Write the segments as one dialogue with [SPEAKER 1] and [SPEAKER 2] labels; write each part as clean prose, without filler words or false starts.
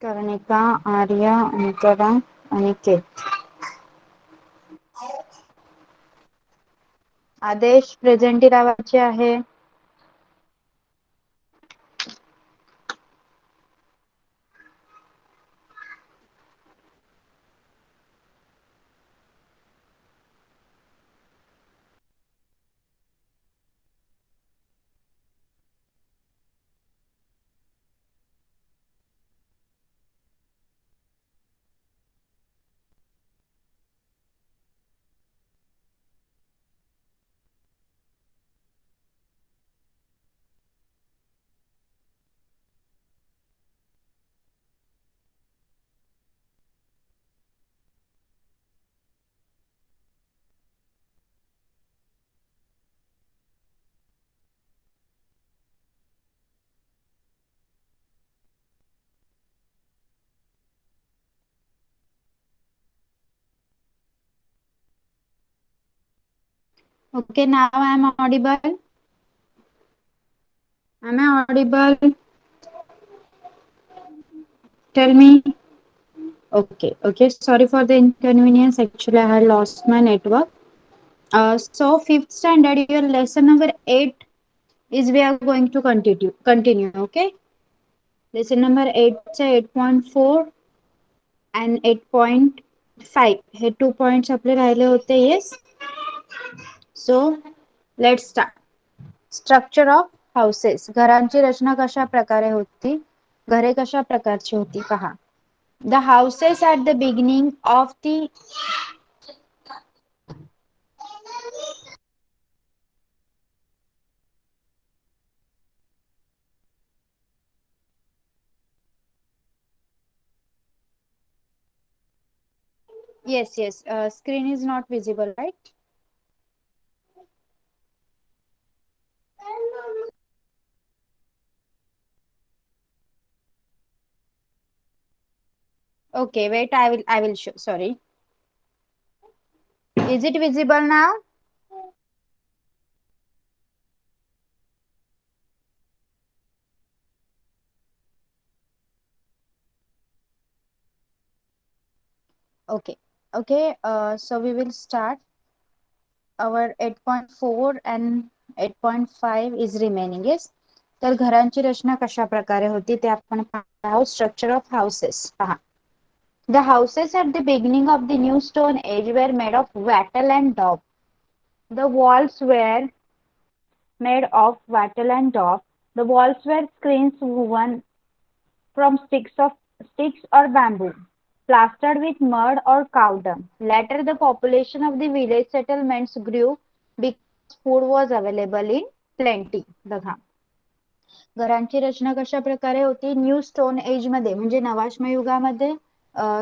[SPEAKER 1] कर्णिका, आर्या, अंकरा, अनिकेत. आदेश प्रेझेंटी लावायचे आहे. Okay, now I am audible. Am I audible? Tell me. Okay. Sorry for the inconvenience. Actually, I had lost my network. So fifth standard, your lesson number 8 is we are going to continue. Okay. Lesson number 8 चा 8.4 and 8.5 हे 2 points आपले राहिले होते. Yes. So let's start. Structure of houses. घरांची रचना कशा प्रकारे होती, घरे कशा प्रकारची होती पहा. The houses at the beginning of the yes, screen is not visible, right? Okay, wait, I will show. Sorry, is it visible now? Okay, so we will start. Our 8.4 and 8.5 is remaining. Yes. तर घरांची रचना कशा प्रकारे होती ते आपण पाहणार आहोत. Structure of houses पहा. The houses at the beginning of the New Stone Age were made of wattle and daub. The walls were made of wattle and daub. The walls were screens woven from sticks or bamboo, plastered with mud or cow dung. Later, the population of the village settlements grew because food was available in plenty. बघा, घरांची रचना कशा प्रकारे होती. New stone age मध्ये म्हणजे नवाश्म युगामध्ये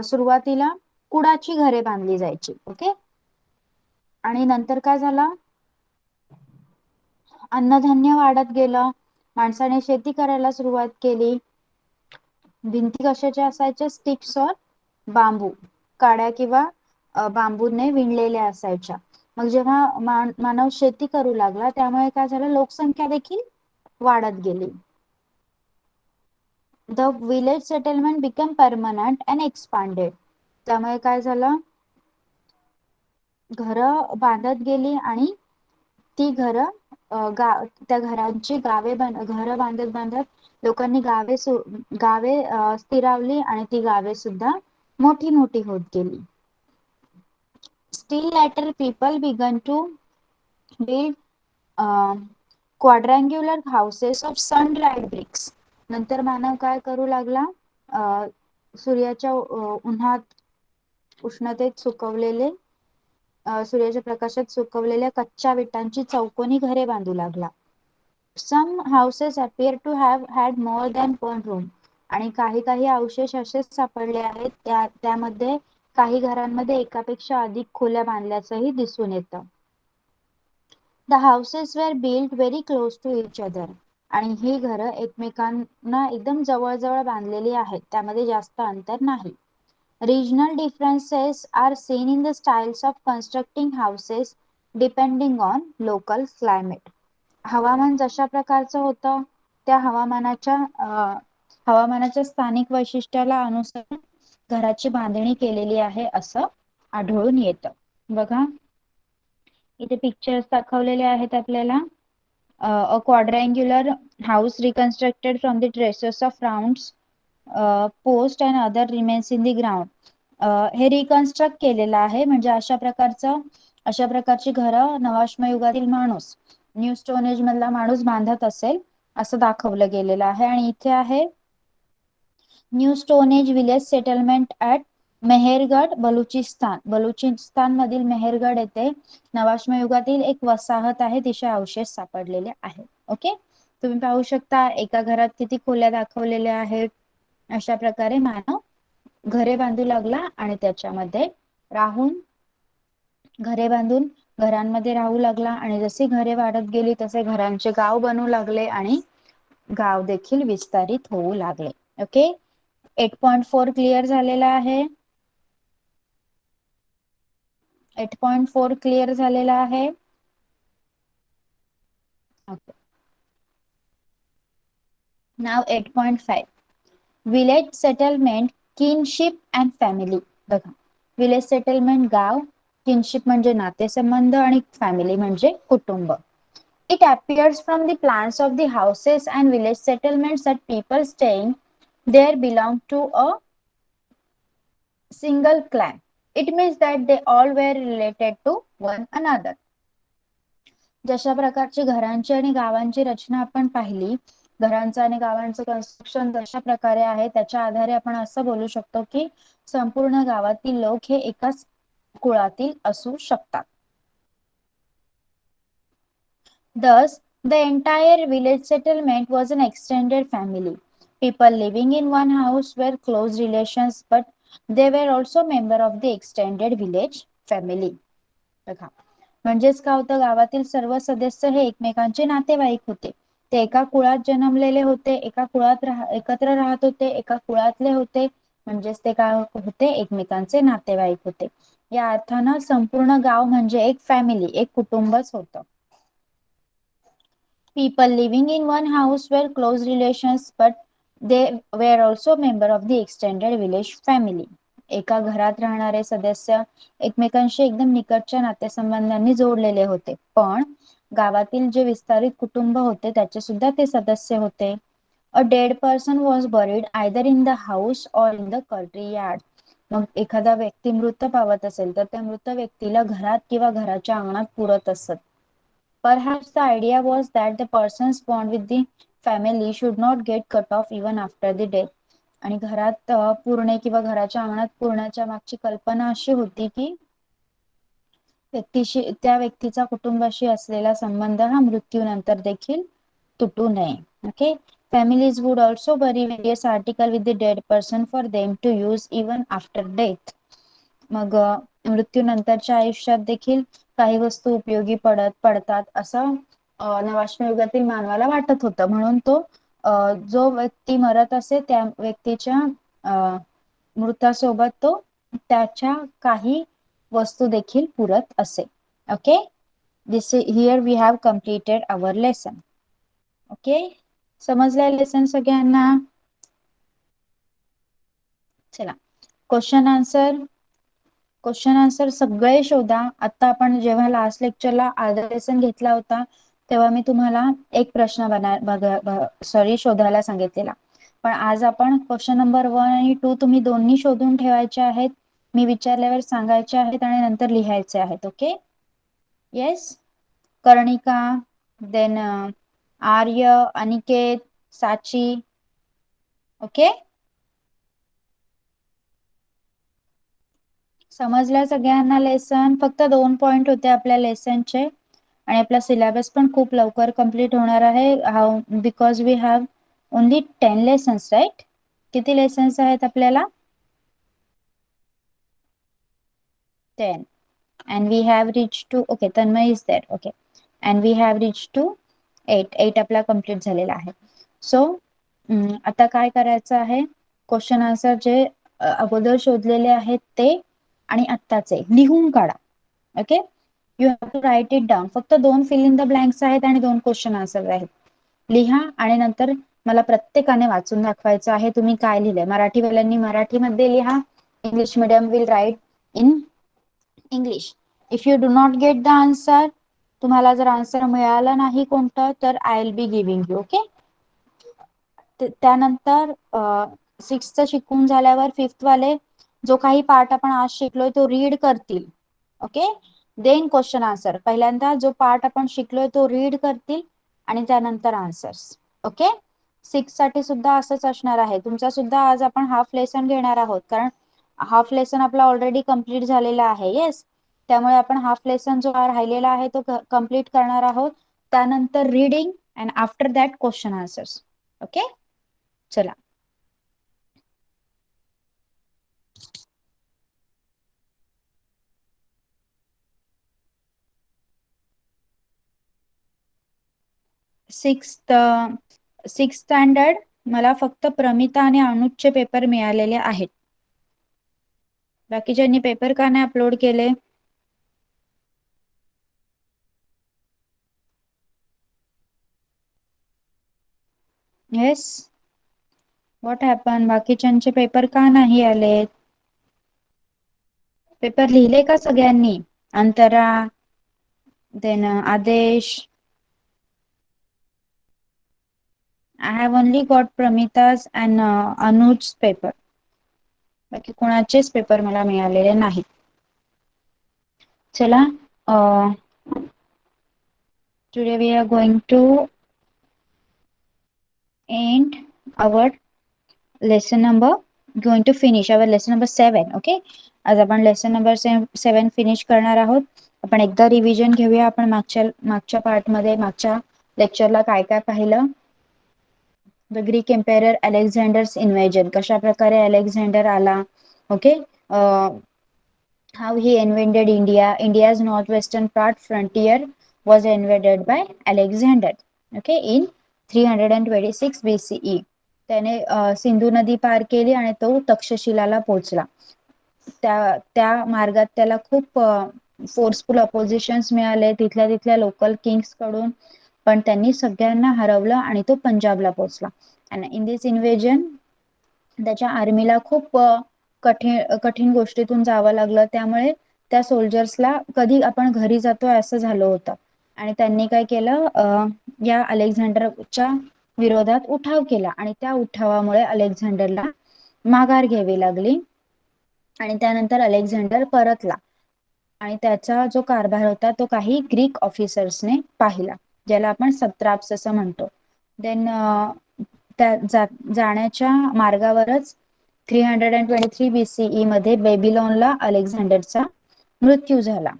[SPEAKER 1] सुरुवातीला कुडाची घरे बांधली जायची. ओके. आणि नंतर काय झालं, अन्नधान्य वाढत गेलं, माणसाने शेती करायला सुरुवात केली. भिंती कशाच्या असायच्या, स्टिक्स और बांबू, काड्या किंवा बांबूने विणलेल्या असायच्या. मग जेव्हा मानव शेती करू लागला त्यामुळे काय झालं, लोकसंख्या देखील वाढत गेली. The village settlement become permanent and expanded. त्यामुळे काय झालं, घरं बांधत गेली आणि ती घरं त्या घरांची घरं बांधत बांधत लोकांनी गावे स्थिरावली आणि ती गावे सुद्धा मोठी मोठी होत गेली. Still later people began to build quadrangular houses of sun-dried bricks. नंतर मानव काय करू लागला, सूर्याच्या उष्णतेत सुकवलेले सूर्याच्या प्रकाशात सुकवलेल्या कच्च्या विटांची चौकोनी घरे बांधू लागला. Some houses appear to have had more than one room. आणि काही अवशेष असेच सापडले आहेत त्यामध्ये काही घरांमध्ये एकापेक्षा अधिक खोल्या बांधल्याचंही दिसून येतं. The houses were built very close to each other. आणि ही घरं एकमेकांना एकदम जवळ बांधलेली आहेत, त्यामध्ये जास्त अंतर नाही. Regional differences are seen in the styles of constructing houses depending on local climate. हवामान जशा प्रकारचं होतं त्या हवामानाच्या हवामानाच्या स्थानिक वैशिष्ट्याला अनुसरून घराची बांधणी केलेली आहे असं आढळून येतं. बघा इथे पिक्चर्स दाखवलेले आहेत आपल्याला. A quadrangular house reconstructed from the traces of rounds, post and other remains in the ground. हे रिकन्स्ट्रक्ट केलेलं आहे, म्हणजे अशा प्रकारची घरं नवाश्मयुगातील माणूस, न्यू स्टोन एज मधला माणूस बांधत असेल असं दाखवलं गेलेलं आहे. आणि इथे आहे new stone age village settlement at Mehrgarh, Baluchistan मधील मेहरगड येथे नवाश्मयुगातील एक वसाहत आहे, तिचे अवशेष सापडलेले आहेत. ओके, तुम्ही पाहू शकता एका घरात किती खोल्या दाखवलेल्या आहेत. अशा प्रकारे मानव घरे बांधू लागला आणि त्याच्यामध्ये घरे बांधून घरांमध्ये राहू लागला, आणि जशी घरे वाढत गेली तसे घरांचे गाव बनू लागले आणि गाव देखील विस्तारित होऊ लागले. ओके, 8.4 क्लिअर झालेला आहे. 8.4 क्लिअर झालेला आहे. Okay. Now 8.5 village settlement, kinship and family. बघा, विलेज सेटलमेंट गाव, किनशिप म्हणजे नातेसंबंध आणि फॅमिली म्हणजे कुटुंब. It appears from the plans of the houses and village settlements that people staying there belong to a single clan. It means that they all were related to one another. जशा प्रकारची घरांची आणि गावांची रचना आपण पाहिली, घरांचं आणि गावांचं कन्स्ट्रक्शन जशा प्रकारे आहे त्याच्या आधारे आपण असं बोलू शकतो की संपूर्ण गावातील लोक हे एकाच कुळातील असू शकतात. Thus, the entire village settlement was an extended family. People living in one house were close relations, but they were also member of the extended village family. बघा, म्हणजेच काय होतं, गावातील सर्व सदस्य हे एकमेकांचे नातेवाईक होते. ते एका कुळात जन्मलेले होते, एका कुळात एकत्र राहत होते, एका कुळातले होते, म्हणजेच ते काय होते, एकमेकांचे नातेवाईक होते. या अर्थानं संपूर्ण गाव म्हणजे एक फॅमिली, एक कुटुंबच होतं. People living in one house were close relations, but they were also member of the extended village family. एका घरात राहणारे सदस्य एकमेकांशी एकदम निकटच्या नातेसंबंधांनी जोडलेले होते, पण गावातील जे विस्तारित कुटुंब होते त्याचे सुद्धा ते सदस्य होते. A dead person was buried either in the house or in the country yard. मग एखादा व्यक्ती मृत पावत असेल तर त्या मृत व्यक्तीला घरात किंवा घराच्या अंगणात पुरत असत. Perhaps the idea was that the person's bond with the family should not get cut off even after the death. आणि घरात पुरणे किंवा घराच्या अंगणात पुरण्याच्या मागची कल्पना अशी होती की त्या व्यक्तीचा कुटुंबाशी असलेला संबंध हा मृत्यूनंतर देखील तुटू नये. Okay, families would also bury various articles with the dead person for them to use even after death. मग मृत्यूनंतरच्या आयुष्यात देखील काही वस्तू उपयोगी पडतात असं नवाश्मयुगातील मानवाला वाटत होतं, म्हणून तो जो व्यक्ती मरत असे त्या व्यक्तीच्या मृतासोबत तो त्याच्या काही वस्तू देखील पुरत असे. Okay, this here we have completed our lesson. Okay, समजलंय लेसन सगळ्यांना? चला, क्वेश्चन आन्सर सगळे शोधा. आता आपण जेव्हा लास्ट लेक्चरला अर्धा लेसन घेतला होता तेव्हा मी तुम्हाला एक प्रश्न शोधायला सांगितलेला, पण आज आपण क्वेश्चन नंबर 1 आणि 2 तुम्ही दोन्ही शोधून ठेवायचे आहेत. मी विचारल्यावर सांगायचे आहेत आणि नंतर लिहायचे आहेत. Okay, yes. Karnika, then Arya, Aniket, Sachi. Okay, समजलं सगळ्यांना लेसन? फक्त 2 पॉइंट होते आपल्या लेसनचे आणि आपला सिलेबस पण खूप लवकर कंप्लीट होणार आहे, because we have only 10 lessons, right? किती लेसन्स आहेत आपल्याला? 10. And we have reached to, okay, Tanmay is there, okay, and we have reached to 8 आपला कंप्लीट झालेला आहे. सो आता काय करायचं आहे, क्वेश्चन आन्सर जे अगोदर शोधलेले आहेत ते आणि आत्ताचे लिहून काढा. Okay, you have to write it down. फक्त 2 फिल इन द ब्लँक्स आहेत आणि 2 क्वेश्चन आन्सर आहेत. लिहा आणि नंतर मला प्रत्येकाने वाचून दाखवायचं आहे तुम्ही काय लिहिलंय. मराठीवाल्यांनी मराठीमध्ये लिहा, English medium will write in English. If you do not get the answer, तुम्हाला जर आन्सर मिळाला नाही कोणतं, तर I will be giving you. Okay. त्यानंतर सिक्स्थ शिकून झाल्यावर फिफ्थ वाले जो काही पार्ट आपण आज शिकलोय तो रीड करतील. ओके. Then question answer. पहिल्यांदा जो पार्ट आपण शिकलोय तो रीड करतील आणि त्यानंतर आन्सर्स. ओके. सिक्स साठी सुद्धा असंच असणार आहे. तुमचा सुद्धा आज आपण हाफ लेसन घेणार आहोत, कारण हाफ लेसन आपला ऑलरेडी कम्प्लीट झालेला आहे. येस. त्यामुळे आपण हाफ लेसन जो राहिलेला आहे तो कम्प्लीट करणार आहोत. त्यानंतर reading and after that question answers. Okay. चला. सिक्स स्टँडर्ड मला फक्त प्रमिता आणि अनुजचे पेपर मिळालेले आहेत. बाकीच्यांनी पेपर का नाही अपलोड केले? येस. What happen? बाकीच्यांचे पेपर का नाही आले? पेपर लिहिले का सगळ्यांनी? Antara, then Adesh. I have only got Pramita's and Anu's paper. बाकी कोणाचेच पेपर मला मिळालेले नाहीत. चला. Today we are going to end our lesson number, going to finish our lesson number 7. Okay. आज आपण लेसन नंबर 7 फिनिश करणार आहोत. आपण एकदा रिव्हिजन घेऊया. आपण मागच्या पार्ट मध्ये, मागच्या लेक्चरला काय काय पाहिलं. द ग्रीक एम्पायर अलेक्झांडर्स इन्व्हेजन, कशा प्रकारे अलेक्झांडर आला. Okay. how he invaded India. India's northwestern part frontier was invaded by Alexander. Okay, in 326 BCE. त्याने सिंधू नदी पार केली आणि तो तक्षशिलाला पोहोचला. त्या मार्गात त्याला खूप फोर्सफुल अपोजिशन्स मिळाले तिथल्या लोकल किंग्स कडून, पण त्यांनी सगळ्यांना हरवलं आणि तो पंजाबला पोहोचला. आणि इन दिस इन्व्हेजन त्याच्या आर्मीला खूप कठीण गोष्टीतून जावं लागलं. त्यामुळे त्या सोल्जर्सला कधी आपण घरी जातोय असं झालं होतं. आणि त्यांनी काय केलं, या अलेक्झांडरच्या विरोधात उठाव केला आणि त्या उठावामुळे अलेक्झांडरला माघार घ्यावी लागली. आणि त्यानंतर अलेक्झांडर परतला आणि त्याचा जो कारभार होता तो काही ग्रीक ऑफिसर्सने पाहिला, ज्याला आपण सत्राप्स असं म्हणतो. देन जाण्याच्या मार्गावरच 323 BCE मध्ये बेबीलोनला अलेक्झांडरचा मृत्यू झाला.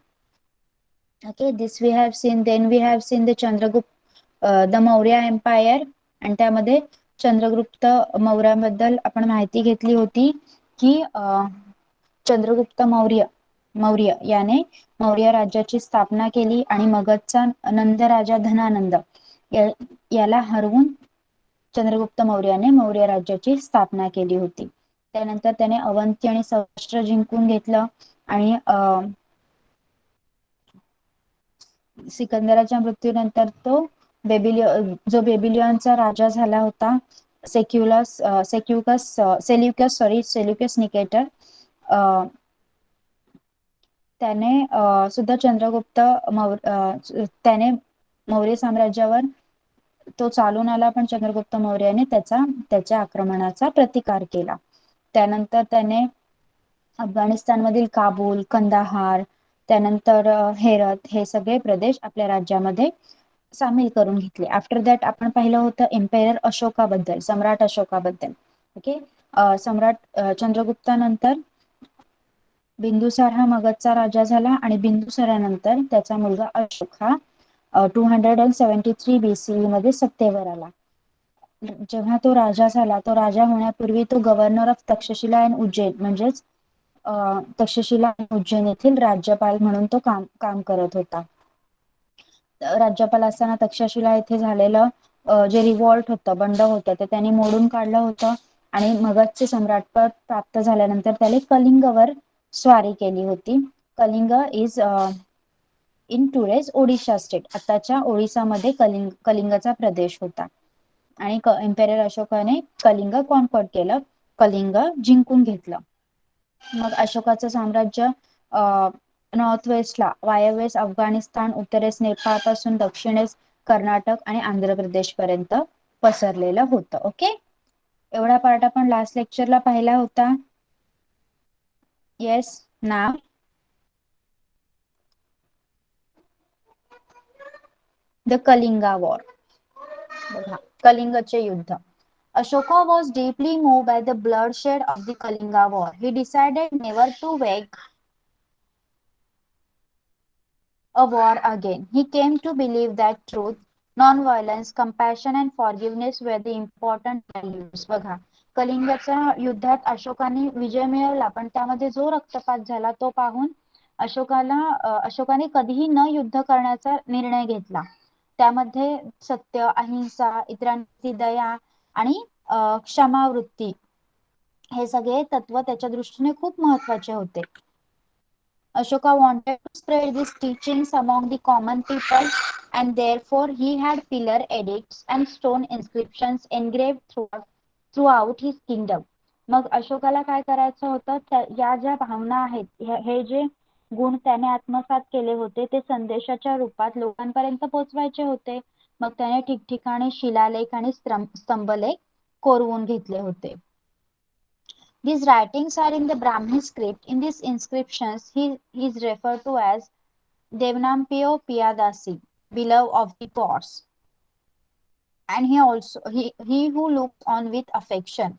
[SPEAKER 1] Okay. This we have seen. Then we have seen the Chandragupta, the Maurya empire. आणि त्यामध्ये चंद्रगुप्त मौर्याबद्दल आपण माहिती घेतली होती की चंद्रगुप्त मौर्य याने मौर्य राज्याची स्थापना केली आणि मगधचा नंद राजा धनानंद याला हरवून चंद्रगुप्त मौर्याने मौर्य राज्याची स्थापना केली होती. त्यानंतर त्याने अवंती आणि सौराष्ट्र जिंकून घेतलं आणि सिकंदराच्या मृत्यूनंतर तो जो बेबिलियनचा राजा झाला होता, सेल्युकस निकेटर, त्याने सुद्धा त्याने मौर्य साम्राज्यावर तो चालून आला, पण चंद्रगुप्त मौर्याने त्याच्या आक्रमणाचा प्रतिकार केला. त्यानंतर त्याने अफगाणिस्तान मधील काबूल, कंदाहार, त्यानंतर हेरत हे सगळे प्रदेश आपल्या राज्यामध्ये सामील करून घेतले. आफ्टर दॅट आपण पाहिलं होतं एम्पायर अशोकाबद्दल, सम्राट अशोकाबद्दल. ओके. सम्राट चंद्रगुप्तानंतर बिंदुसार हा मगधचा राजा झाला आणि बिंदुसारानंतर त्याचा मुलगा अशोक हा 273 BCE मध्ये सत्तेवर आला. जेव्हा तो राजा झाला, तो राजा होण्यापूर्वी तो governor of Takshashila and Ujjain, म्हणजेच तक्षशिला आणि उज्जैन येथील राज्यपाल म्हणून तो काम करत होता. राज्यपाल असताना तक्षशिला येथे झालेलं जे रिव्हॉल्ट होतं, बंड होतं, ते त्यांनी मोडून काढलं होतं आणि मगधचे सम्राटपद प्राप्त झाल्यानंतर त्याने कलिंगवर स्वारी केली होती. Kalinga is in today's Odisha state. आताच्या ओडिसामध्ये कलिंगचा प्रदेश होता. आणि इम्पेरियर अशोकाने कलिंग कॉन्क्वर्ट केलं, कलिंग जिंकून घेतलं. मग अशोकाचं साम्राज्य नॉर्थ वेस्टला वायव्येस अफगाणिस्तान, उत्तरेस नेपाळ पासून दक्षिणेस कर्नाटक आणि आंध्र प्रदेश पर्यंत पसरलेलं होतं. ओके, एवढा पार्ट आपण लास्ट लेक्चरला पाहिला होता. Yes, now the Kalinga war. बघा, कलिंगचे युद्ध. Ashoka was deeply moved by the bloodshed of the Kalinga war. He decided never to wage a war again. He came to believe that truth, non-violence, compassion and forgiveness were the important values. बघा, कलिंगच्या युद्धात अशोकाने विजय मिळवला, पण त्यामध्ये जो रक्तपात झाला तो पाहून अशोकाने कधीही न युद्ध करण्याचा निर्णय घेतला. त्यामध्ये सत्य, अहिंसा, इतरांची दया आणि क्षमावृत्ती हे सगळे तत्व त्याच्या दृष्टीने खूप महत्वाचे होते. Ashoka wanted to spread these teachings among the common people, and therefore he had pillar edicts and stone inscriptions engraved throughout his kingdom. मग अशोकाला काय करायचं होतं, या ज्या भावना आहेत, हे जे गुण त्याने आत्मसात केले होते ते संदेशाच्या रूपात लोकांपर्यंत पोहोचवायचे होते. मग त्याने ठिकठिकाणी शिलालेख आणि स्तंभलेख कोरवून घेतले होते. These writings are in the Brahmi script. In these inscriptions, he is referred to as Devnampiyo Piyadasi, beloved of the gods, and he who looked on with affection.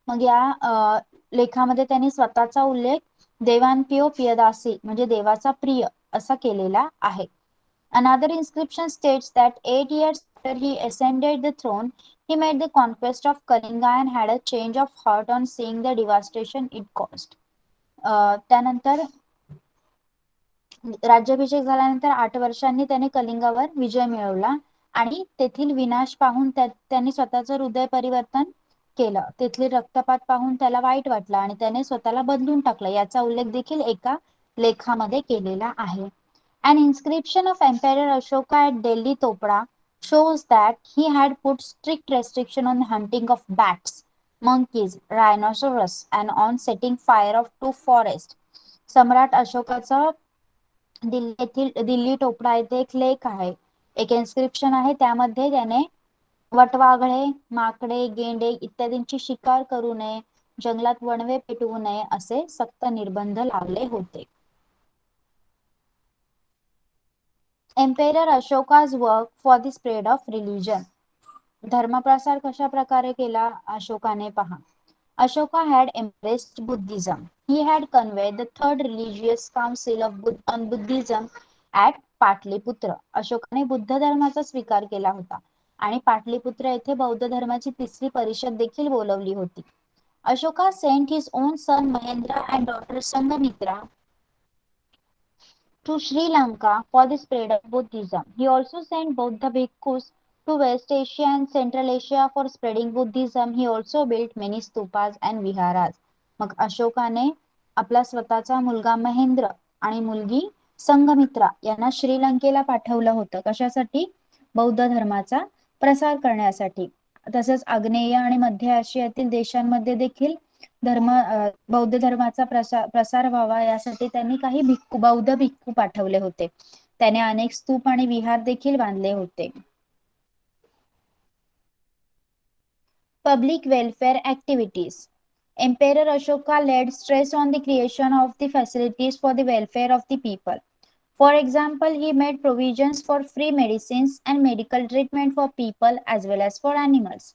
[SPEAKER 1] मग या लेखामध्ये त्यांनी स्वतःचा उल्लेख देवांपियो पियदासी म्हणजे देवाचा प्रिय असा केलेला आहे. Another inscription states that 8 years after he ascended the throne, he made the conquest of Kalinga and had a change of heart on seeing the devastation it caused. त्यानंतर राज्याभिषेक झाल्यानंतर 8 वर्षांनी त्याने कलिंगावर विजय मिळवला आणि तेथील विनाश पाहून त्यांनी स्वतःचं हृदय परिवर्तन केलं. तेथील रक्तपात पाहून त्याला वाईट वाटलं आणि त्याने स्वतःला बदलून टाकलं. याचा उल्लेख देखील एका लेखामध्ये केलेला आहे. An inscription of Emperor Ashoka at Delhi Topra shows that he had put strict restriction on the hunting of bats, monkeys, rhinoceros and on setting fire of 2 forests. सम्राट अशोकाचा दिल्ली टोपडा येथे एक लेख आहे, एक इन्स्क्रिप्शन आहे. त्यामध्ये त्याने वटवाघळे, माकडे, गेंडे इत्यादींची शिकार करू नये, जंगलात वणवे पेटवू नये असे सक्त निर्बंध लावले होते. Emperor Ashoka's work for the spread of religion. धर्मप्रसार कशा प्रकारे केला अशोकाने पहा. Ashoka had embraced Buddhism. He had convened the third religious council on Buddhism at Pataliputra. अशोकाने Buddha धर्माचा स्वीकार केला होता आणि पाटलीपुत्र येथे बौद्ध धर्माची तिसरी परिषद देखील बोलवली होती. Ashoka sent his own son Mahendra and daughter Sanghamitra to Sri Lanka for the spread of Buddhism. He also sent Buddha bhikkhus to West Asia and Central Asia for spreading Buddhism. He also built many stupas and viharas. मग अशोकाने आपला स्वतःचा मुलगा महेंद्र आणि मुलगी संघमित्रा यांना श्रीलंकेला पाठवलं होतं. कशासाठी? बौद्ध धर्माचा प्रसार करण्यासाठी. तसेच आग्नेय आणि मध्य आशियातील देशांमध्ये देखील बौद्ध धर्माचा प्रसार व्हावा यासाठी त्यांनी काही बौद्ध भिक्खू पाठवले होते. त्याने अनेक स्तूप आणि विहार देखील बांधले होते. Public welfare activities. Emperor Ashoka laid stress on the creation of the facilities for the welfare of the people. For example, he made provisions for free medicines and medical treatment for people as well as for animals.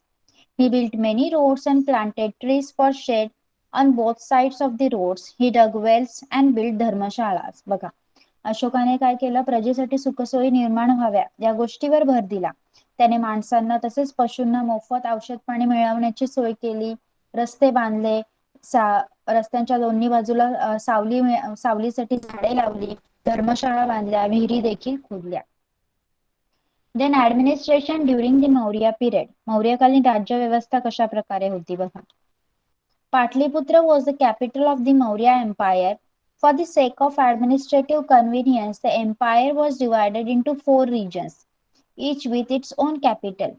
[SPEAKER 1] He built many roads and planted trees for shade on both sides of the roads. He dug wells and built धर्मशाळास. बघा, अशोकाने काय केलं, प्रजेसाठी सुखसोयी निर्माण व्हाव्या या गोष्टीवर भर दिला. त्याने माणसांना तसेच पशूंना मोफत औषध पाणी मिळवण्याची सोय केली, रस्ते बांधले, रस्त्यांच्या दोन्ही बाजूला सावलीसाठी झाडे लावली, धर्मशाळा बांधल्या, विहिरी देखील खोदल्या. Then administration during the Maurya period. मौर्यकालीन राज्य व्यवस्था कशा प्रकारे होती बघा. Patliputra was the capital of the Maurya Empire. For the sake of administrative convenience, the empire was divided into 4 regions, each with its own capital.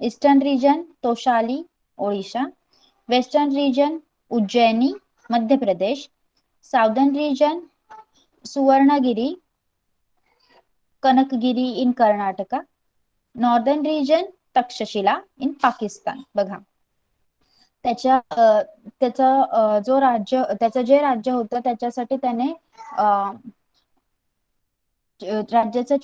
[SPEAKER 1] Eastern region Toshali Odisha, western region Ujjaini Madhya Pradesh, southern region Suvarnagiri Kanakagiri in Karnataka, northern region Taxila in Pakistan. बघा त्याच्या त्याचा जो राज्य त्याचं जे राज्य होतं त्याच्यासाठी त्याने राज्याचे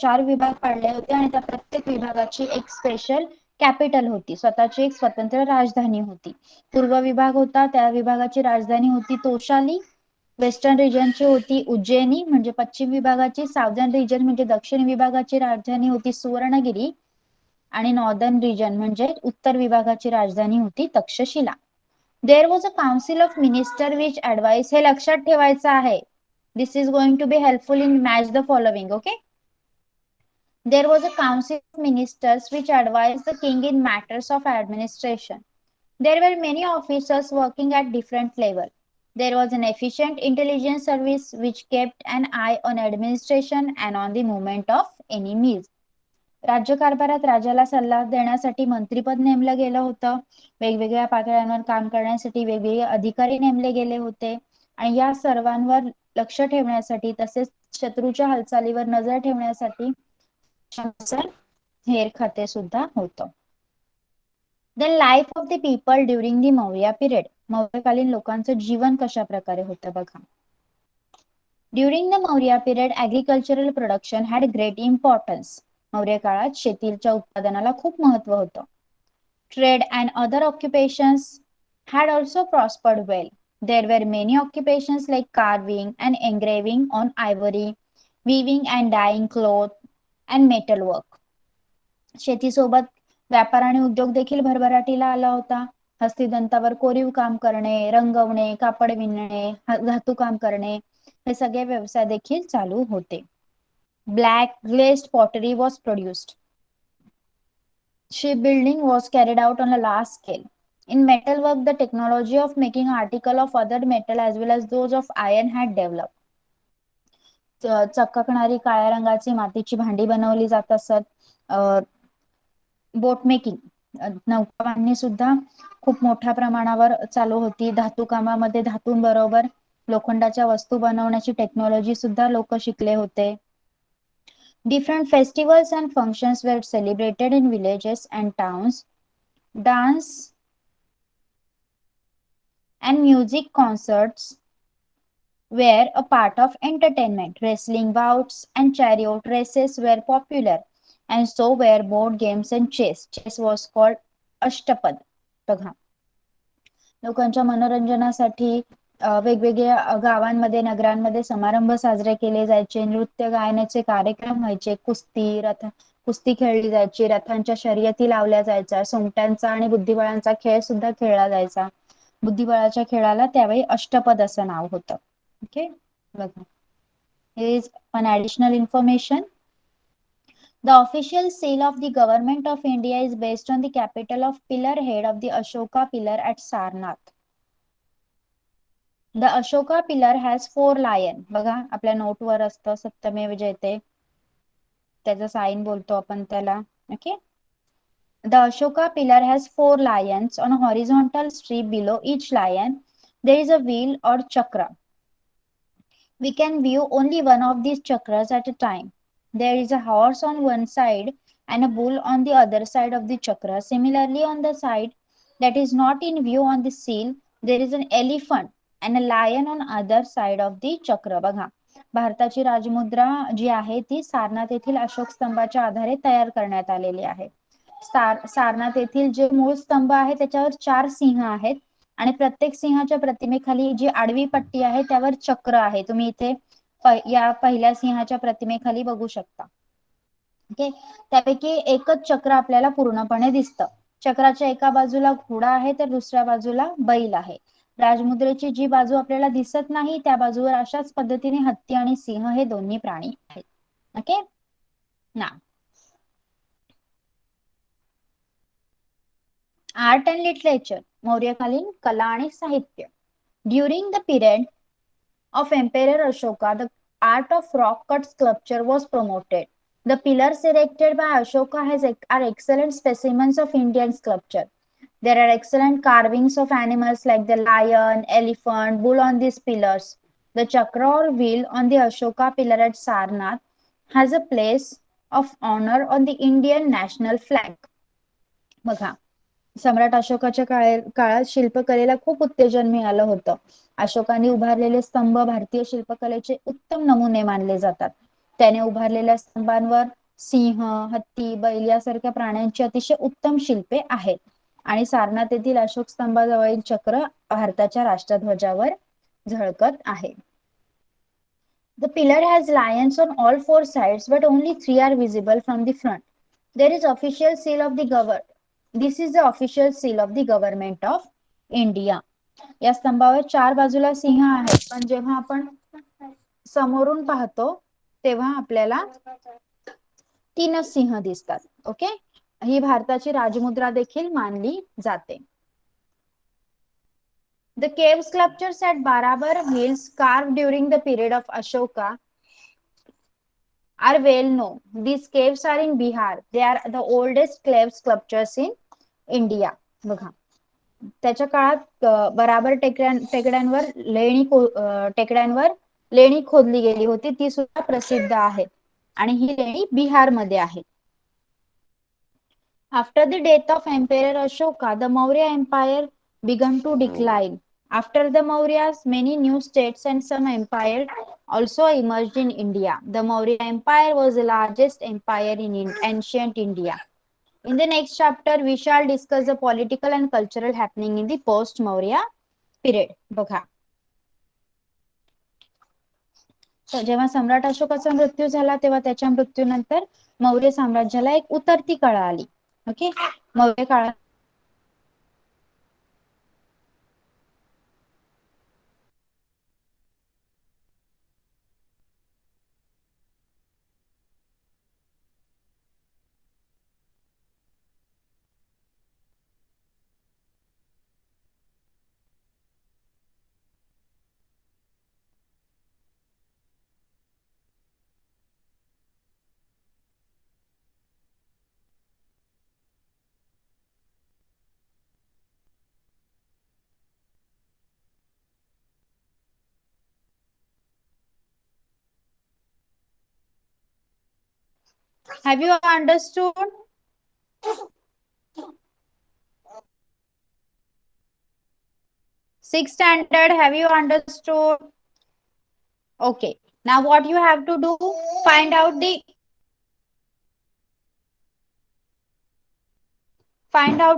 [SPEAKER 1] चार विभाग पाडले होते आणि त्या प्रत्येक विभागाची एक स्पेशल कॅपिटल होती, स्वतःची एक स्वतंत्र राजधानी होती. पूर्व विभाग होता, त्या विभागाची राजधानी होती तोशाली. वेस्टर्न रिजनची होती उज्जैनी म्हणजे पश्चिम विभागाची, साउदर्न रिजन म्हणजे दक्षिण विभागाची राजधानी होती सुवर्णगिरी आणि नॉर्दर्न रिजन म्हणजे उत्तर विभागाची राजधानी होती Taxila. There was a council of minister which advice, हे लक्षात ठेवायचं आहे. This is going to be helpful in match the following. Okay, there was a council of ministers which advised the king in matters of administration. There were many officers working at different levels. There was an efficient intelligence service which kept an eye on administration and on the movement of enemies. राज्यकारभारात राजाला सल्ला देण्यासाठी मंत्रीपद नेमलं गेलं होतं. वेगवेगळ्या पातळ्यांवर काम करण्यासाठी वेगवेगळे अधिकारी नेमले गेले होते आणि या सर्वांवर लक्ष ठेवण्यासाठी तसेच शत्रूच्या हालचालीवर नजर ठेवण्यासाठी हेर खाते सुद्धा होतं. The life of the people during the Maurya period, मौर्यकालीन लोकांचं जीवन कशा प्रकारे होतं बघा. During the Maurya period agricultural production had great importance, Maurya काळात शेतीच्या उत्पादनाला खूप महत्व होतं. Trade and other occupations had also prospered well. There were many occupations like carving and engraving on ivory, weaving and dyeing cloth, and metal work. शेतीसोबत व्यापार आणि उद्योग देखील भरभराटीला आला होता. हस्तिदंतावर कोरीव काम करणे, रंगवणे, कापड विणणे, धातू काम करणे हे सगळे व्यवसाय देखील चालू होते. Black glazed pottery was produced. Shipbuilding was carried out on a large scale. In metalwork, the technology of making article of other metal as well as those of iron had developed. चकाकणारी काळ्या रंगाची मातीची भांडी बनवली जात असत. बोट making नौका बांधणी सुद्धा खूप मोठ्या प्रमाणावर चालू होती. धातू कामामध्ये धातूंबरोबर लोखंडाच्या वस्तू बनवण्याची टेक्नॉलॉजी सुद्धा लोक शिकले होते. Different festivals and functions were celebrated in villages and towns. Dance and music concerts were a part of entertainment. Wrestling bouts and chariot races were popular, and so were board games and chess. Chess was called Ashtapad. बघा लोकांच्या मनोरंजनासाठी वेगवेगळ्या गावांमध्ये नगरांमध्ये समारंभ साजरे केले जायचे. नृत्य गायनाचे कार्यक्रम व्हायचे. कुस्ती खेळली जायची. रथांच्या शर्यती लावल्या जायच्या. सोंगट्यांचा आणि बुद्धिबळांचा खेळ सुद्धा खेळला जायचा. बुद्धिबळाच्या खेळाला त्यावेळी अष्टपद असं नाव होतं. ओके बघा, here is an additional information. The official seal of the government of India is based on the capital of pillar head of the Ashoka pillar at Sarnath. The Ashoka pillar has 4 lion. बघा आपल्या note वर असतं सत्यमेव जयते, त्याचा sign बोलतो आपण त्याला. Okay, the Ashoka pillar has 4 lions on a horizontal strip. Below each lion there is a wheel or chakra. We can view only one of these chakras at a time. There is a horse on one side and a bull on the other side of the chakra. Similarly, on the side that is not in view on the seal, there is an elephant and a lion on other side of the chakra. बघा भारताची राजमुद्रा जी आहे ती सारनाथ येथील अशोक स्तंभाच्या आधारे तयार करण्यात आलेली आहे. सारनाथ येथील जे मूळ स्तंभ आहे त्याच्यावर 4 सिंह आहेत आणि प्रत्येक सिंहाच्या प्रतिमेखाली जी आडवी पट्टी आहे त्यावर चक्र आहे. तुम्ही इथे या पहिल्या सिंहाच्या प्रतिमेखाली बघू शकता. ओके, त्यापैकी एकच चक्र आपल्याला पूर्णपणे दिसतं. चक्राच्या एका बाजूला घोडा आहे तर दुसऱ्या बाजूला बैल आहे. राजमुद्रेची जी बाजू आपल्याला दिसत नाही त्या बाजूवर अशाच पद्धतीने हत्ती आणि सिंह हे दोन्ही प्राणी आहेत. ओके ना, आर्ट अँड लिटरेचर, मौर्यकालीन कला आणि साहित्य. During the period of Emperor Ashoka, the art of rock cut sculpture was promoted. The pillars erected by Ashoka are excellent specimens of Indian sculpture. There are excellent carvings of animals like the lion, elephant, bull on these pillars. The chakra or wheel on the Ashoka pillar at Sarnath has a place of honor on the Indian national flag. बघा, सम्राट अशोकाच्या काळात शिल्पकलेला खूप उत्तेजन मिळालं होतं. अशोकाने उभारलेले स्तंभ भारतीय शिल्पकलेचे उत्तम नमुने मानले जातात. त्याने उभारलेल्या स्तंभांवर सिंह, हत्ती, बैल यासारख्या प्राण्यांची अतिशय उत्तम शिल्पे आहेत. आणि सारनाथ येथील अशोक स्तंभाजवळील चक्र भारताच्या राष्ट्रध्वजावर झळकत आहे. The pillar has lions on all four sides, but only three are visible from the front. There is official seal of the government. This is the official seal of the government of India. या स्तंभावर चार बाजूला सिंह आहेत, पण जेव्हा आपण समोरून पाहतो तेव्हा आपल्याला तीनच सिंह दिसतात. ओके, ही भारताची राजमुद्रा देखील मानली जाते. The cave sculptures at Barabar Hills carved during the period of Ashoka are well known. These caves are in Bihar. They are the oldest cave sculptures in India. बघा, त्याच्या काळात बराबर टेकड्यांवर लेणी खोदली गेली होती, ती सुद्धा प्रसिद्ध आहे आणि ही लेणी बिहार मध्ये आहे. After the death of Emperor Ashoka, the Maurya Empire began to decline. After the Mauryas, many new states and some empires also emerged in India. The Maurya Empire was the largest empire in ancient India. In the next chapter, we shall discuss the political and cultural happening in the post-Maurya period. बघा, जेव्हा सम्राट अशोकाचा मृत्यू झाला तेव्हा त्याच्या मृत्यूनंतर मौर्य साम्राज्याला एक उतरती काळ आली. ओके, मौर्य काळात Have you understood? Sixth standard, have you understood? Okay. Now what you have to do? Find out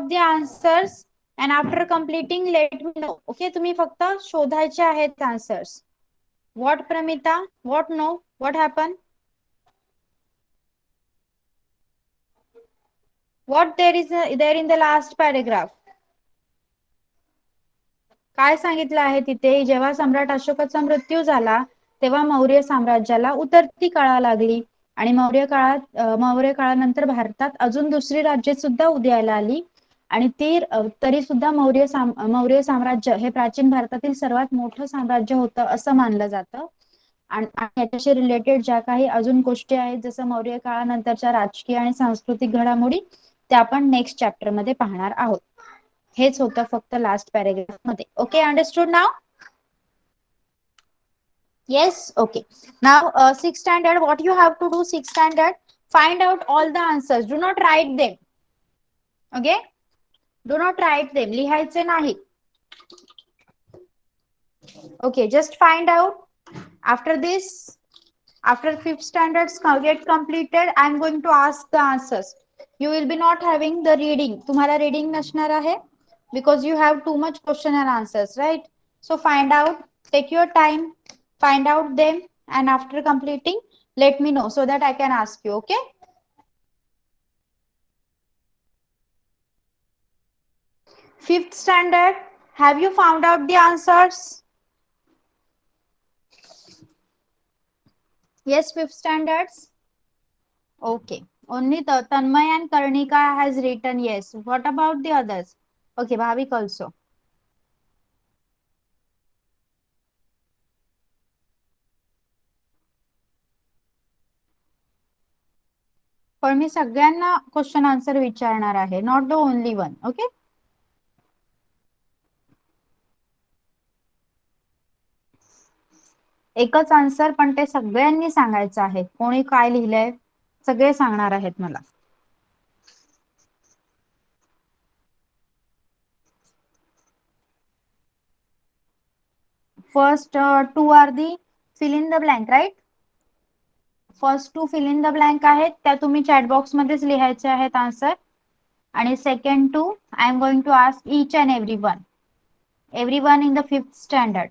[SPEAKER 1] the answers and after completing let me know. Okay, तुम्ही फक्त शोधायचे आहेत answers. What Pramita? What no? What happened? What there in the last paragraph? काय सांगितलं आहे तिथे? जेव्हा सम्राट अशोकाचा मृत्यू झाला तेव्हा मौर्य साम्राज्याला उतरती काळ लागली आणि मौर्य काळानंतर भारतात अजून दुसरी राज्ये सुद्धा उदयाला आली आणि तरी सुद्धा मौर्य साम्राज्य हे प्राचीन भारतातील सर्वात मोठं साम्राज्य होतं असं मानलं जातं. आणि याच्याशी रिलेटेड ज्या काही अजून गोष्टी आहेत जसं मौर्य काळानंतरच्या राजकीय आणि सांस्कृतिक घडामोडी त्या आपण नेक्स्ट चॅप्टर मध्ये पाहणार आहोत. हेच होतं फक्त लास्ट पॅरेग्राफ मध्ये. Okay, understood now? Yes, okay. Now, sixth standard, what you have to do, sixth standard, find out all the answers. Do not write them. Okay? Do not write them. लिहायचे नाही. Okay, just find out. After this, after fifth standards get completed, I am going to ask the answers. You will be not having the reading. तुम्हाला reading नसणार आहे because you have too much question and answers, right? So find out, take your time, find out them, and after completing, let me know so that I can ask you. Okay? Fifth standard, have you found out the answers? Yes, fifth standards. Okay. Only Tanmay and Karnika has written yes. What about the others? Okay, Bhavik also. पण मी सगळ्यांना question answer विचारणार आहे, not the only one. Okay, एकच answer, पण ते सगळ्यांनी सांगायचं आहे. कोणी काय लिहिलंय सगळे सांगणार आहेत मला. First two are the fill in the blank, right. First two fill in the blank आहेत, त्या तुम्ही चॅट बॉक्स मध्येच लिहायचे आहेत आन्सर. आणि second two I am going to ask each and every one in the 5th standard.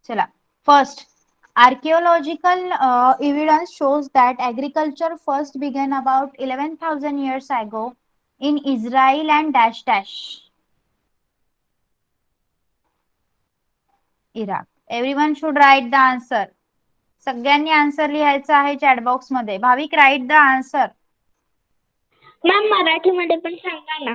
[SPEAKER 1] चला, first, archaeological evidence shows that agriculture first began about 11,000 years ago in Israel and dash dash Iraq. Everyone should write the answer. सगळ्यांनी answer लिहायचा आहे chat box मध्ये. भाविक, write the answer.
[SPEAKER 2] Ma'am मराठीमध्ये पण सांगा ना.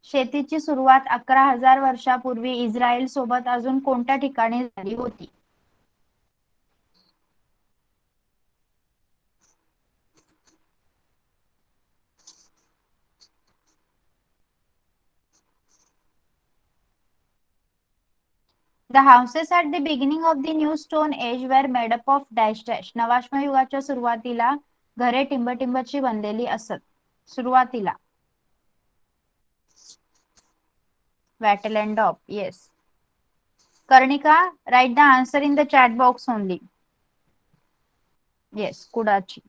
[SPEAKER 1] शेतीची सुरुवात 11,000 वर्षापूर्वी इस्रायल सोबत अजून कोणत्या ठिकाणी झाली होती? The houses at the beginning of the new stone age were made up of dash dash. नवाश्म युगाच्या सुरुवातीला घरे टिंबटिंबची बनलेली असत. सुरुवातीला wattle and daub. Yes. Karnika, write the answer in the chat box only. Yes, कुडाची.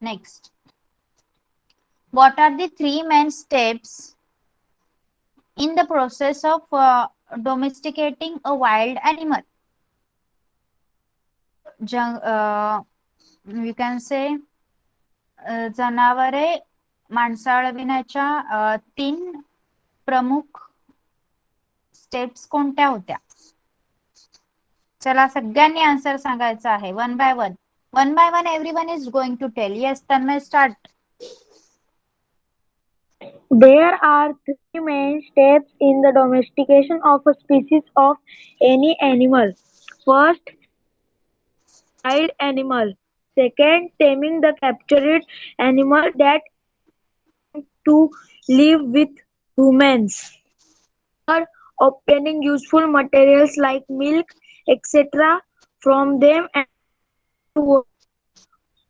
[SPEAKER 1] Next. What are the three main steps in the process of domesticating a wild animal? You can say जनावरे माणसाळविण्याच्या 3 प्रमुख steps कोणत्या होत्या? चला, सगळ्यांनी answer सांगायचा आहे. One by one everyone is going to tell. Yes, Tanmay, start.
[SPEAKER 2] There are three main steps in the domestication of a species of any animal. First, wild animal. Second, taming the captured animal that to live with humans. Third, obtaining useful materials like milk, etc. from them and to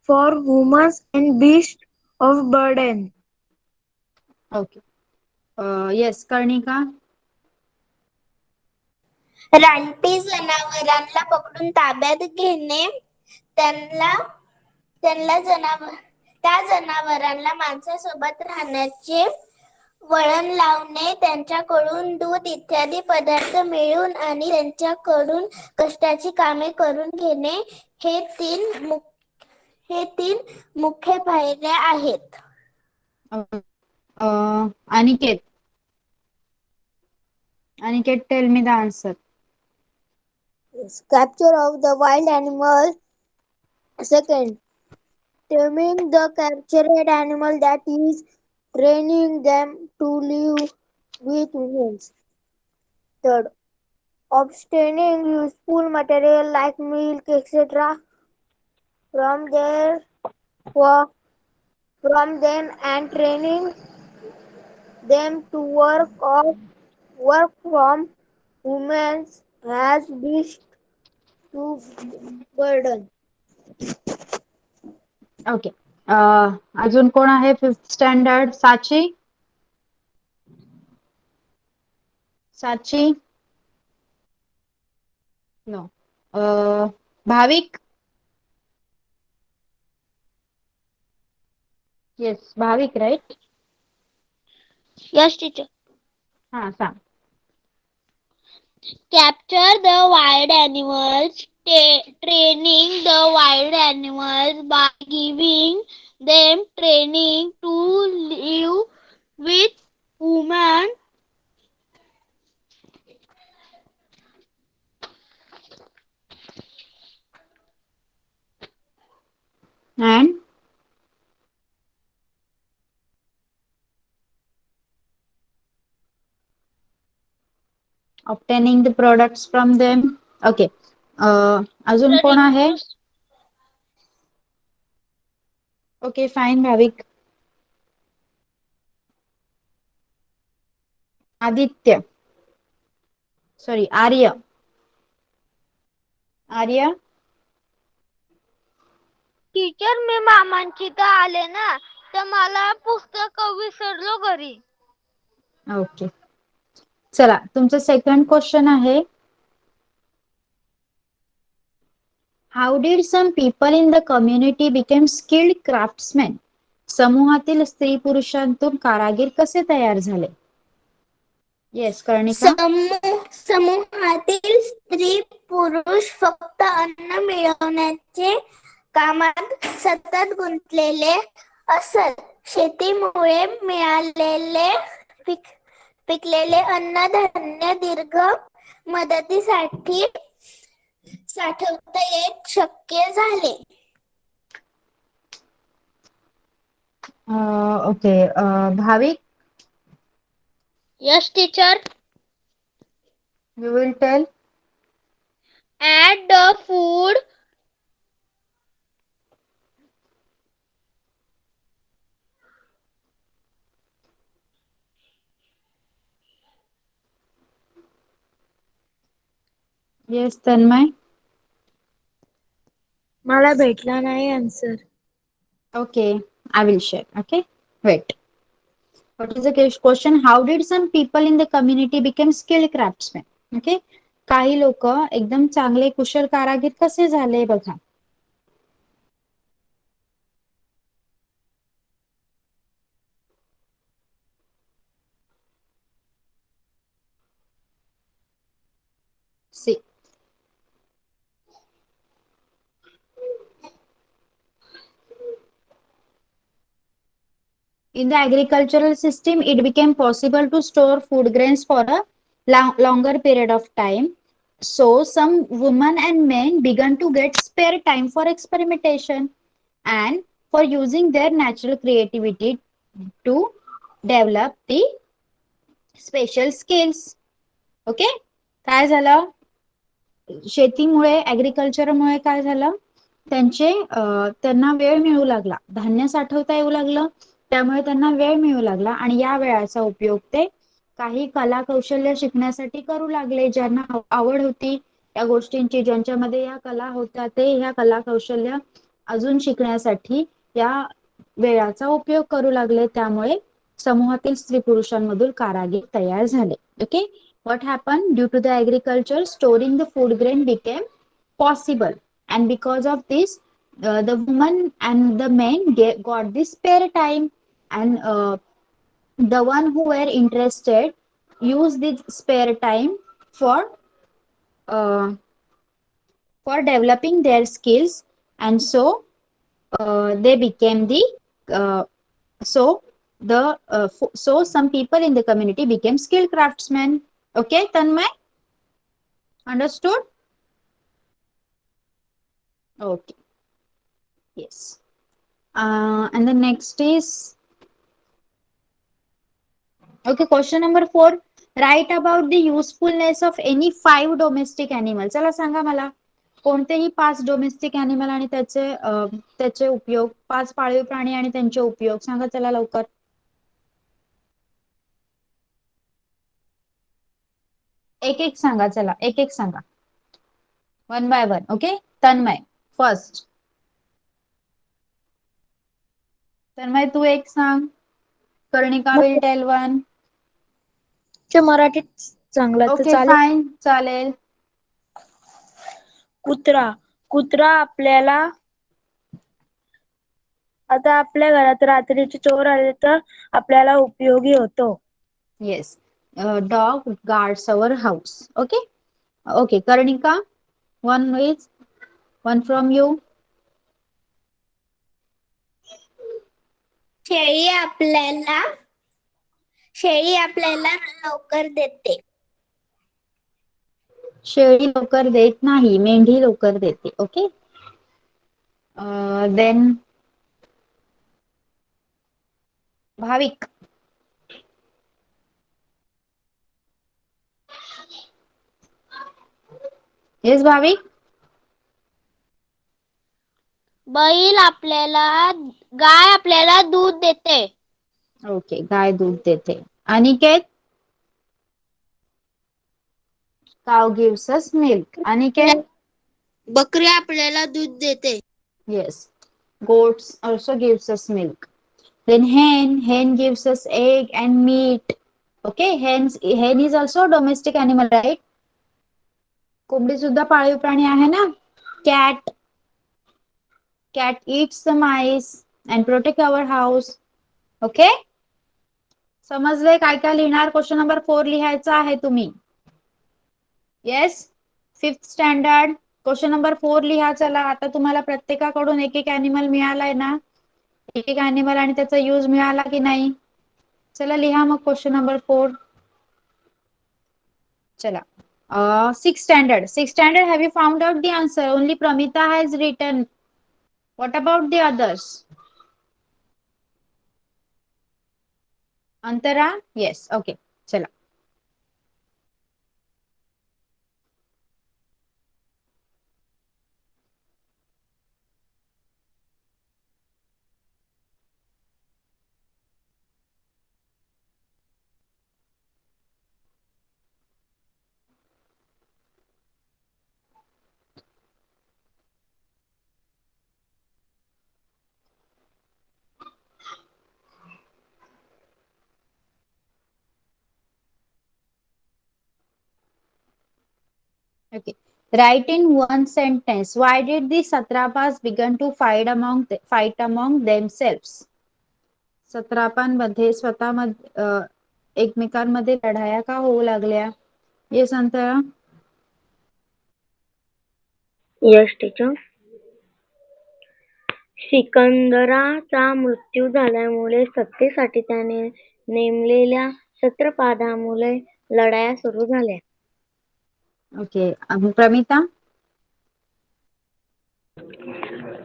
[SPEAKER 2] for humans and beasts of burden.
[SPEAKER 1] Okay. Yes, Karnika.
[SPEAKER 3] रानटी जनावरांना पकडून ताब्यात घेणे, त्या जनावरांना माणसासोबत राहण्याचे वळण लावणे, त्यांच्याकडून दूध इत्यादी पदार्थ मिळवून आणि त्यांच्याकडून कष्टाची कामे करून घेणे, हे तीन मुख्य पायऱ्या आहेत.
[SPEAKER 1] Aniket, tell me the answer.
[SPEAKER 2] Capture of the wild animal. Second, taming the captured animal, that is, training them to live with humans. Third, obtaining useful material like milk, etc. from them and training them to work from humans as beasts to burden.
[SPEAKER 1] Okay. अजून कोण आहे 5th standard? साची. No. भाविक. Yes, भाविक, right.
[SPEAKER 3] Yes, teacher.
[SPEAKER 1] हा, सांग.
[SPEAKER 3] Capture the wild animals, training the wild animals by giving them training to live with humans.
[SPEAKER 1] and obtaining the products from them. Okay. अजून
[SPEAKER 3] The
[SPEAKER 1] कोण आहे?
[SPEAKER 3] reproduce
[SPEAKER 1] okay fine भाविक. Aditya, sorry आर्य. आर्य,
[SPEAKER 3] teacher मी मामांची तर आले ना तर मला पुस्तक विसरलो घरी.
[SPEAKER 1] ओके. चला तुमचं सेकंड क्वेश्चन आहे. How did some people in the community became skilled craftsman. समूहातील स्त्री पुरुषांतून कारागीर कसे तयार झाले? येस कर्णिका.
[SPEAKER 4] समूहातील स्त्री पुरुष फक्त अन्न मिळवण्याचे कामात सतत गुंतलेले असत. शेतीमुळे मिळालेले पिकलेले अन्नधान्य दीर्घ मुदतीसाठी साठवता येणे शक्य झाले.
[SPEAKER 1] Okay Bhavik,
[SPEAKER 3] Yes teacher.
[SPEAKER 1] You will tell.
[SPEAKER 3] Add the food
[SPEAKER 1] yes Tanmay.
[SPEAKER 2] मला भेटला नाही answer.
[SPEAKER 1] Okay, I will share. Okay, wait. What is the question? How did some people in the community become skilled craftsmen? Okay, काही लोक एकदम चांगले कुशल कारागीर कसे झाले बघा. See. In the agricultural system, it became possible to store food grains for a longer period of time. So, some women and men began to get spare time for experimentation and for using their natural creativity to develop the special skills. Okay? काय झालं? शेतीमुळे ऍग्रिकल्चरमुळे काय झालं? त्यांना वेळ मिळू लागला, धान्य साठवता येऊ लागलं, त्यामुळे त्यांना वेळ मिळू लागला आणि या वेळाचा उपयोग ते काही कला कौशल्य शिकण्यासाठी करू लागले. ज्यांना आवड होती या गोष्टींची, ज्यांच्यामध्ये या कला होत्या, ते ह्या कला कौशल्य अजून शिकण्यासाठी या वेळाचा उपयोग करू लागले. त्यामुळे समूहातील स्त्री पुरुषांमधून कारागीर तयार झाले. Okay. What happened? Due to the agriculture, storing the food grain became possible, and because of this, the women and the men got this spare time, and the one who were interested used this spare time for uh, for developing their skills, and so they became the uh, so so some people in the community became skilled craftsmen. Okay, Tanmay, understood? Okay, yes. And the next is, okay, question number 4. Write about the usefulness of any 5 domestic animals. चला सांगा मला कोणतेही 5 domestic animal आणि त्याचे उपयोग, 5 पाळीव प्राणी आणि त्यांचे उपयोग सांगा चला लवकर. एक एक सांगा, चला एक एक सांगा, 1 by 1. Okay, Tanmay first. Tanmay तू एक सांग. Karnika will tell 1.
[SPEAKER 2] मराठीत चांगला तर
[SPEAKER 1] ओके
[SPEAKER 2] चालेल.
[SPEAKER 1] फाइन, चालेल.
[SPEAKER 2] कुत्रा आपल्याला आता आपल्या घरात रात्रीचे चोर आले तर आपल्याला उपयोगी होतो.
[SPEAKER 1] Yes, dog guards our house. Okay. Okay कर्णिका, 1 from you.
[SPEAKER 4] शेळी आपल्याला लवकर देते.
[SPEAKER 1] शेळी लवकर देत नाही, मेंढी लवकर देते. ओके. देन भाविक. येस भाविक.
[SPEAKER 3] गाय आपल्याला दूध देते.
[SPEAKER 1] ओके, गाय दूध देते. अनिकेत. काव गिव्स अस मिल्क. अनिकेत.
[SPEAKER 3] बकरी आपल्याला दूध देते.
[SPEAKER 1] Yes. Goats also gives us milk. Then hen gives us egg and meat. Okay, hen is also a domestic animal, right? कोंबडी सुद्धा पाळीव प्राणी आहे ना. Cat eats the mice and protect our house. Okay? समजले काय काय लिहिणार? क्वेश्चन नंबर 4 लिहायचा आहे तुम्ही. Yes, 5th standard. Question number 4 लिहा. चला, आता तुम्हाला प्रत्येकाकडून एक एक अॅनिमल मिळालाय ना. एक एक अॅनिमल आणि त्याचा यूज मिळाला की नाही. चला लिहा मग क्वेश्चन नंबर 4. चला. 6th standard, have you found out the answer? Only Pramita has written. What about the others? Antara? Yes. Okay. चला. Okay. Write in one sentence. Why did the satrapas begin to fight among themselves? सत्रापांमध्ये स्वतःमध्ये एकमेकांमध्ये लढाया का होऊ लागल्या? ये संतरा.
[SPEAKER 2] Yes teacher. सिकंदराचा मृत्यू झाल्यामुळे सत्तेसाठी त्याने नेमलेल्या छत्रपादामुळे लढाया सुरू झाल्या.
[SPEAKER 1] Okay. Pramita.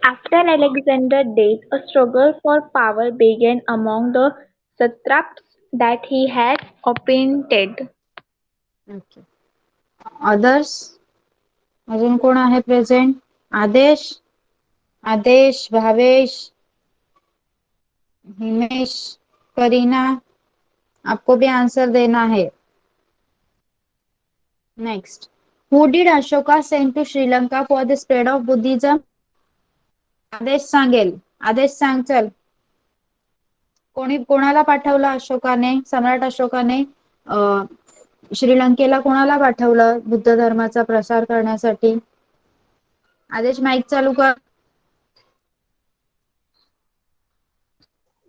[SPEAKER 5] After Alexander's death, a struggle for power began among the satraps that he had appointed.
[SPEAKER 1] Okay. Others. अजून कोण आहे प्रेझेंट? आदेश, भावेश, हिमेश, करीना. आपको भी आंसर देना है. Next. Who did Ashoka send to Sri Lanka for the spread of Buddhism? आदेश सांगेल. आदेश सांग चल. कोणाला पाठवलं अशोकाने? सम्राट अशोकाने श्रीलंकेला कोणाला पाठवलं बुद्ध धर्माचा प्रसार करण्यासाठी? आदेश माईक चालू कर.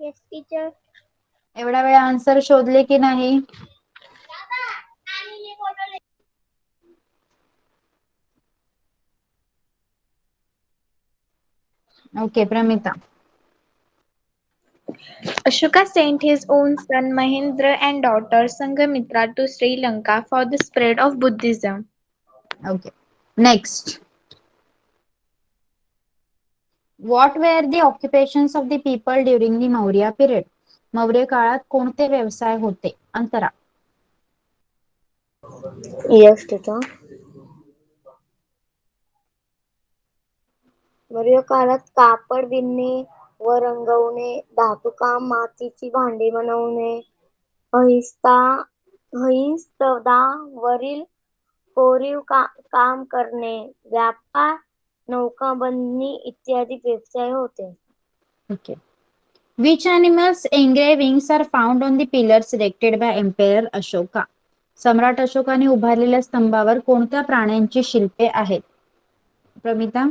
[SPEAKER 4] Yes teacher.
[SPEAKER 1] एवढा वेळ आन्सर शोधले की नाही? Okay. Pramita.
[SPEAKER 5] Ashoka sent his own son Mahendra and daughter Sanghamitra to Sri Lanka for the spread of Buddhism.
[SPEAKER 1] Okay. Next. What were the occupations of the people during the Maurya period? Maurya काळात कोणते व्यवसाय होते? अंतरा.
[SPEAKER 2] Yes teacher. Maurya काळात कापड विणणे व रंगवणे, धातुकाम, मातीची भांडी बनवणे, अहिंसतावरील कोरीव काम करणे, व्यापार, नौकाबंदणी इत्यादी व्यवसाय होते.
[SPEAKER 1] Okay. Which animals engravings are found on the pillars erected by Emperor Ashoka? सम्राट अशोकाने उभारलेल्या स्तंभावर कोणत्या प्राण्यांची शिल्पे आहेत? Pramita.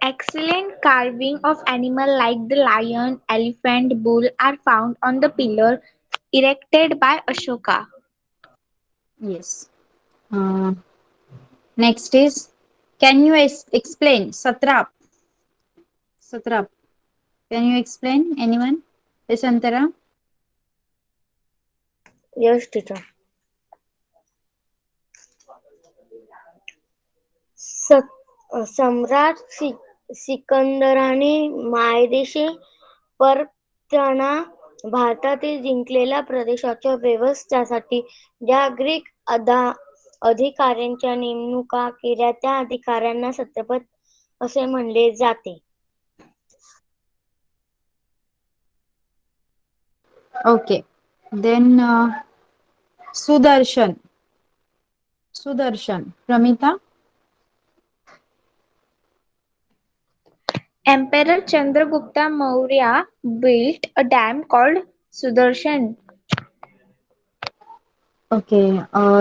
[SPEAKER 5] Excellent carving of animals like the lion, elephant, bull are found on the pillar erected by Ashoka.
[SPEAKER 1] Yes. Next is, can you explain satrap? Can you explain? Anyone? Yes, Antara.
[SPEAKER 2] Yes teacher. सम्राट
[SPEAKER 6] सिकंदराने मायदेशी परतताना भारतातील जिंकलेल्या प्रदेशाच्या व्यवस्थेसाठी ज्या Greek अधिकाऱ्यांच्या नेमणुका केल्या त्या अधिकाऱ्यांना सत्यपद असे म्हणले जाते.
[SPEAKER 1] Okay. Then Sudarshan. Pramita.
[SPEAKER 5] Emperor Chandragupta Maurya built a dam called Sudarshan.
[SPEAKER 1] Okay.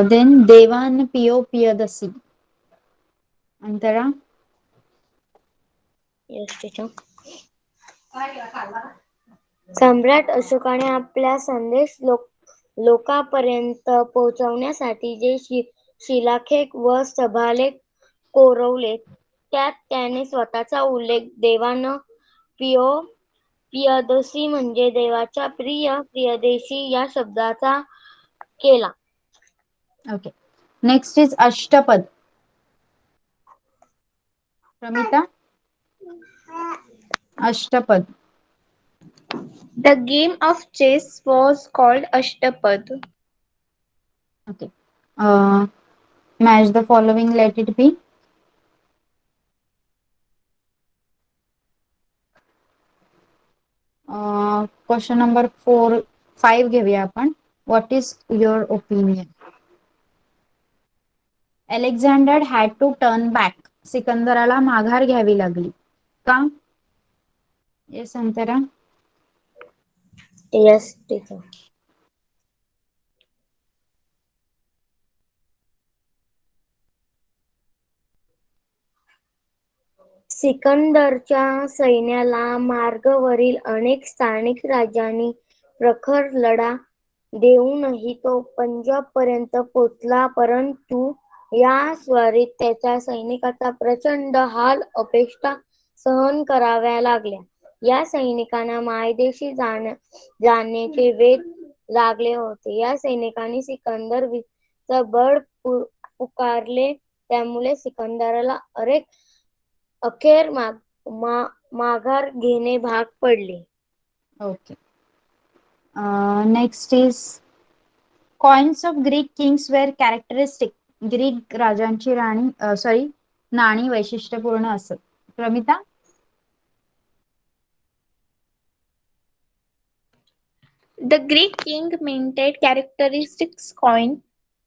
[SPEAKER 1] Then Devan Piyadasi. अंतरा.
[SPEAKER 6] सम्राट अशोकाने आपला संदेश लोकांपर्यंत पोहोचवण्यासाठी जे शिलालेख व सभालेख कोरवले त्यात त्याने स्वतःचा उल्लेख देवान पियदसी म्हणजे देवाच्या प्रियदेशी या शब्दाचा केला.
[SPEAKER 1] Okay. Next is Ashtapad. Pramita. Ashtapad.
[SPEAKER 5] The game of chess was called Ashtapad.
[SPEAKER 1] Okay. Match the following, let it be. Question number 5 घेऊया आपण. What is your opinion? Alexander had to turn back. सिकंदराला माघार घ्यावी लागली. का? Yes, अंतरा.
[SPEAKER 6] Yes, teacher. सिकंदरच्या सैन्याला मार्गावरील अनेक स्थानिक राजांनी प्रखर लढा देऊनही तो पंजाबपर्यंत पोचला, परंतु या स्वारीत त्याच्या सैनिकांचा प्रचंड हाल अपेष्टा सहन कराव्या लागल्या. या सैनिकांना मायदेशी जाण्याचे वेध लागले होते. या सैनिकांनी सिकंदर बळ पुकारले, त्यामुळे सिकंदराला अखेर माघार घेणे भाग पडले.
[SPEAKER 1] Okay. Next is coins of Greek kings were characteristic. Greek राजांची नाणी वैशिष्ट्यपूर्ण असत. Pramita.
[SPEAKER 5] The Greek king minted characteristic coin.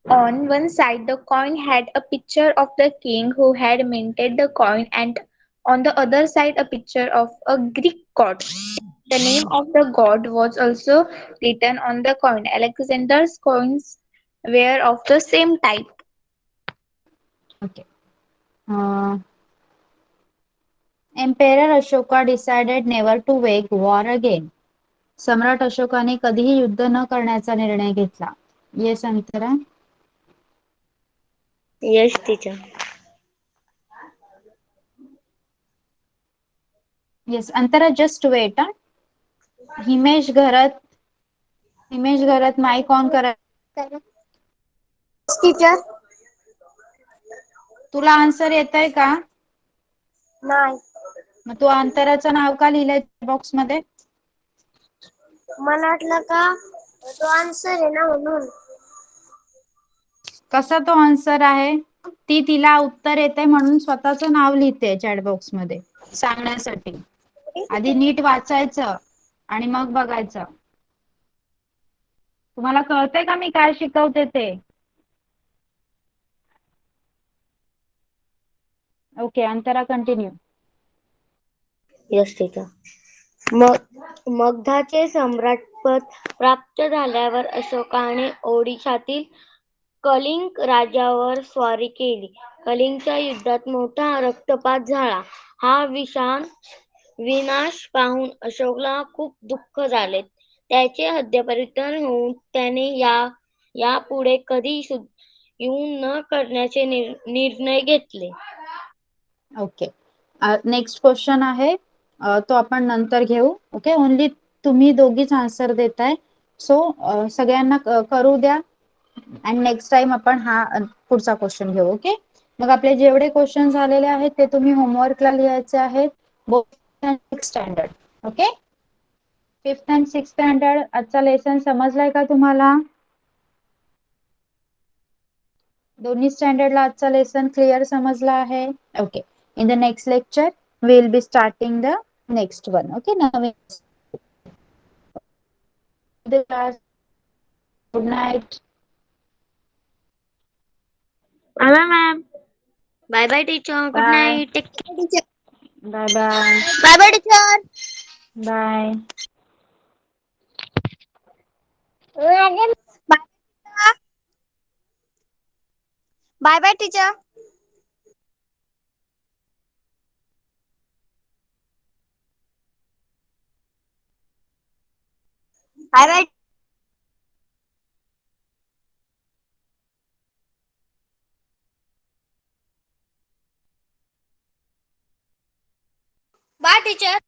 [SPEAKER 5] On one side, the coin had a picture of the king who had minted the coin, and on the other side, a picture of a Greek god. The name of the god was also written on the coin. Alexander's coins were of the same type.
[SPEAKER 1] Okay. Emperor Ashoka decided never to wage war again. सम्राट अशोकाने कधीही युद्ध न करण्याचा निर्णय घेतला. Yes Antara.
[SPEAKER 6] Yes, teacher.
[SPEAKER 1] Yes Antara. Just wait. Himesh घरात mic on करा.
[SPEAKER 6] Teacher.
[SPEAKER 1] तुला answer येतंय का?
[SPEAKER 6] नाही.
[SPEAKER 1] मग तू अंतराचं नाव का लिहिलंय बॉक्स मध्ये?
[SPEAKER 6] मला वाटलं का तो आन्सर आहे ना म्हणून.
[SPEAKER 1] कसा तो आन्सर आहे? ती तिला उत्तर येते म्हणून स्वतःचं नाव लिहिते चॅट बॉक्स मध्ये सांगण्यासाठी. आधी नीट वाचायचं आणि मग बघायचं. तुम्हाला कळतंय का मी काय शिकवते ते? Okay Antara continue.
[SPEAKER 6] Yes teacher. मगधाचे सम्राटपद प्राप्त झाल्यावर अशोकाने ओडिशातील कलिंग राज्यावर स्वारी केली. कलिंगच्या युद्धात मोठा रक्तपात झाला. हा विनाश पाहून अशोकला खूप दुःख झाले. त्याचे हृदयपरिवर्तन होऊन त्याने यापुढे कधी युद्ध न करण्याचे निर्णय घेतले.
[SPEAKER 1] ओके. नेक्स्ट क्वेश्चन आहे तो आपण नंतर घेऊ. ओके. ओनली तुम्ही दोघीच आन्सर देताय. सो सगळ्यांना करू द्या आणि नेक्स्ट टाइम आपण हा पुढचा क्वेश्चन घेऊ. ओके. मग आपले जेवढे क्वेश्चन झालेले आहेत ते तुम्ही होमवर्कला लिहायचे आहेत, both 6th standard. Okay, 5th and 6th standard आजचा लेसन समजलाय का तुम्हाला? दोन्ही स्टँडर्डला आजचा लेसन क्लिअर समजला आहे? Okay, in the next lecture we will be starting the next one. Okay, नवीन class. Good night.
[SPEAKER 2] Bye ma'am.
[SPEAKER 6] Bye bye teacher, good
[SPEAKER 1] bye
[SPEAKER 6] night, take care.
[SPEAKER 1] Bye bye
[SPEAKER 3] bye bye teacher.
[SPEAKER 1] Bye.
[SPEAKER 3] Bye bye teacher. Bye bye. Bye teacher.